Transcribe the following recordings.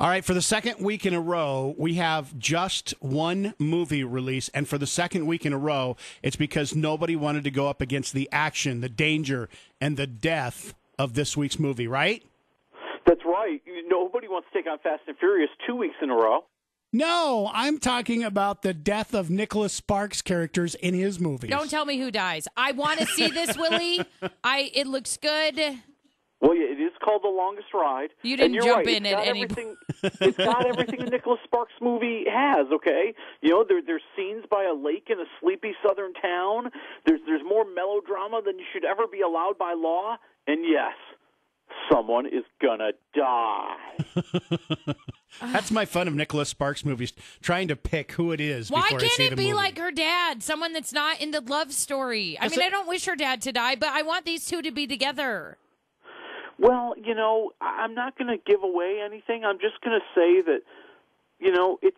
All right, for the second week in a row, we have just one movie release, and for the second week in a row, it's because nobody wanted to go up against the action, the danger, and the death of this week's movie, right? That's right. Nobody wants to take on Fast and Furious 2 weeks in a row. No, I'm talking about the death of Nicholas Sparks' characters in his movies. Don't tell me who dies. I want to see this, Willie. It looks good. Well, yeah, it is called The Longest Ride. You didn't jump in at any point. It's got everything a Nicholas Sparks movie has, okay? You know, there's scenes by a lake in a sleepy southern town. There's more melodrama than you should ever be allowed by law. And yes, someone is gonna die. That's my fun of Nicholas Sparks movies, trying to pick who it is. Why before I see can't the it be movie. like her dad, someone that's not in the love story? I mean, I don't wish her dad to die, but I want these two to be together. Well, you know, I'm not going to give away anything. I'm just going to say that, you know, it's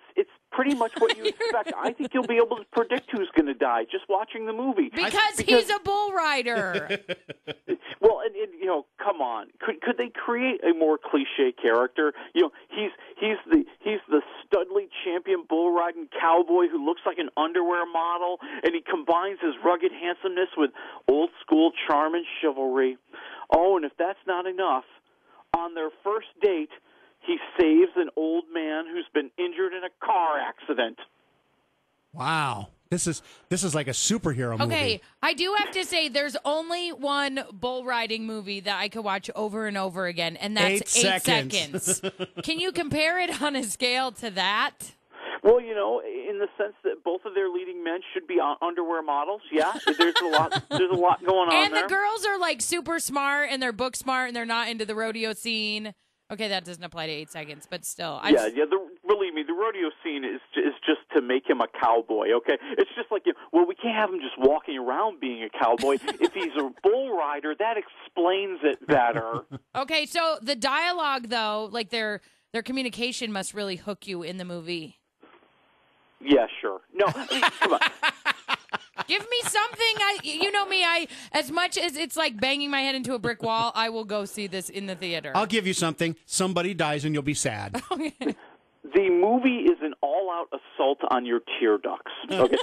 pretty much what you expect. I think you'll be able to predict who's going to die just watching the movie. Because he's a bull rider. Well, and you know, come on, could they create a more cliche character? You know, he's the studly champion bull riding cowboy who looks like an underwear model, and he combines his rugged handsomeness with old school charm and chivalry. Oh, and if that's not enough, on their first date, he saves an old man who's been injured in a car accident. Wow. This is like a superhero movie. Okay, I do have to say there's only one bull riding movie that I could watch over and over again, and that's 8 seconds. Can you compare it on a scale to that? Well, you know, in the sense that both of their leading men should be underwear models. Yeah, there's a lot going on and there. And the girls are like super smart and they're book smart and they're not into the rodeo scene. Okay, that doesn't apply to 8 seconds, but still. Believe me, the rodeo scene is just to make him a cowboy, okay? It's just like, well, we can't have him just walking around being a cowboy. If he's a bull rider, that explains it better. Okay, so the dialogue, though, like their communication must really hook you in the movie. Yeah, sure. No, come on. Give me something. You know me. As much as it's like banging my head into a brick wall, I will go see this in the theater. I'll give you something. Somebody dies and you'll be sad. Okay. The movie is an all-out assault on your tear ducts. Okay,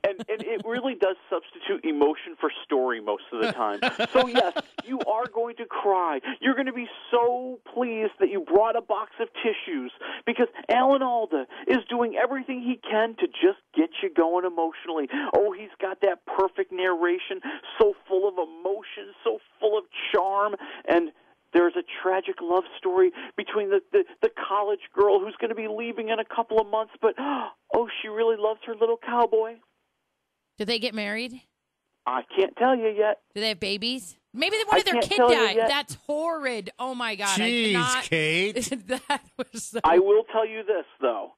and it really does substitute emotion for story most of the time. So yes, you are going to cry. You're going to be so pleased that you brought a box of tissues because Alan Alda is doing everything he can to just get you going emotionally. Oh, he's got that perfect narration, so full of emotion, so full of charm, and there's a tragic love story between the college girl who's going to be leaving in a couple of months, but, oh, she really loves her little cowboy. Do they get married? I can't tell you yet. Do they have babies? Maybe one of their kid died. That's horrid. Oh, my God. Jeez, I cannot. Kate. That was so... I will tell you this, though.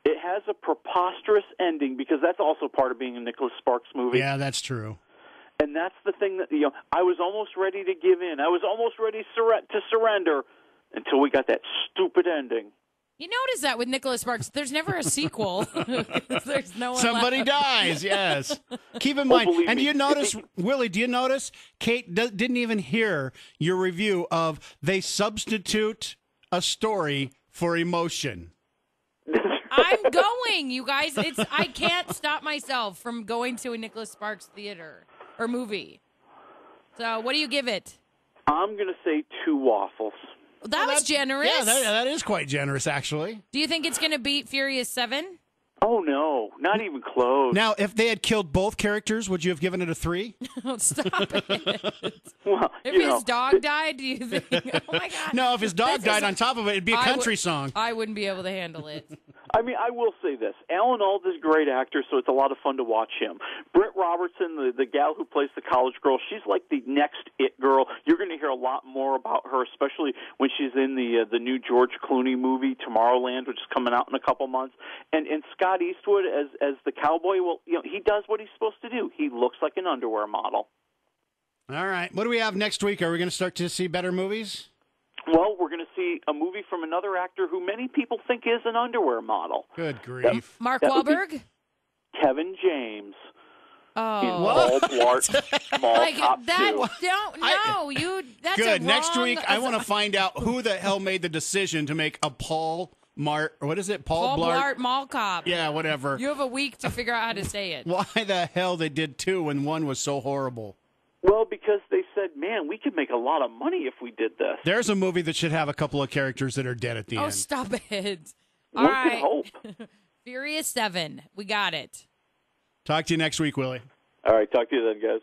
It has a preposterous ending because that's also part of being a Nicholas Sparks movie. Yeah, that's true. And that's the thing that, I was almost ready to give in. I was almost ready to surrender until we got that stupid ending. You notice that with Nicholas Sparks, there's never a sequel. There's no one Somebody left. dies, yes. Keep in mind. And do you notice, Willie, Kate didn't even hear your review of they substitute a story for emotion. I'm going, you guys. I can't stop myself from going to a Nicholas Sparks theater or movie. So what do you give it? I'm going to say 2 waffles. That was generous. Yeah, that is quite generous, actually. Do you think it's going to beat Furious 7? Oh, no. Not even close. Now, if they had killed both characters, would you have given it a 3? Oh, stop it. Well, if his dog died, do you think? Oh, my God. No, if his dog died on top of it, it'd be a country song. I wouldn't be able to handle it. I mean, I will say this. Alan Alda's a great actor, so it's a lot of fun to watch him. Britt Robertson, the gal who plays the college girl, she's like the next it girl. You're going to hear a lot more about her, especially when she's in the new George Clooney movie, Tomorrowland, which is coming out in a couple months. And Scott Eastwood as the cowboy, well, he does what he's supposed to do. He looks like an underwear model. All right. What do we have next week? Are we going to start to see better movies? Well, we're going to see a movie from another actor who many people think is an underwear model. Good grief. Mark Wahlberg? Kevin James. Oh, Paul Blart, Mall like Cop that? 2. Don't no, you. That's Good. A Next wrong week, I want to find out who the hell made the decision to make a Paul what is it? Paul Blart Mall Cop. Yeah, whatever. You have a week to figure out how to say it. Why the hell they did 2 when 1 was so horrible? Well, because they said, man, we could make a lot of money if we did this. There's a movie that should have a couple of characters that are dead at the end. Oh, stop it. One All can right. hope. Furious 7. We got it. Talk to you next week, Willie. All right, talk to you then, guys.